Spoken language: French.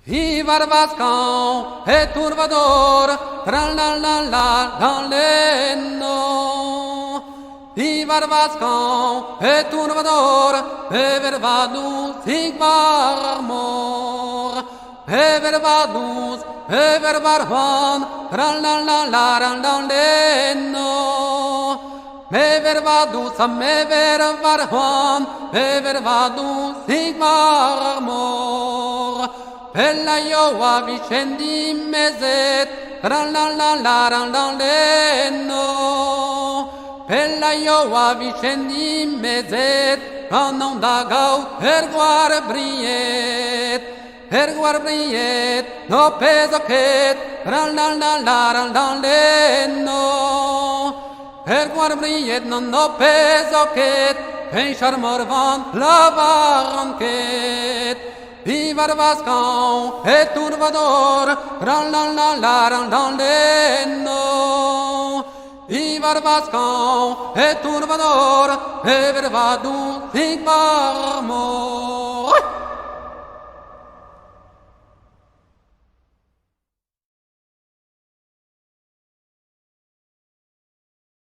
Vascan et Tourvador, tralala dans les noms. Vascan et Tourvador, evervadus sigmar mor. Evervadus, evervarvan, tralala dans les noms. Evervadus, evervarvan, evervadus sigmar mor. Bella ioa vicendi meset, tralala no. Bella ioa vicendi meset, non da gaut erguar briet, no peso ket, tralala no. Erguar briet no peso ket, penchar morvan lavar ket. Vascan et Tourvador, tralala dans les noms. Vascan et Tourvador, evervadus sigmar mor.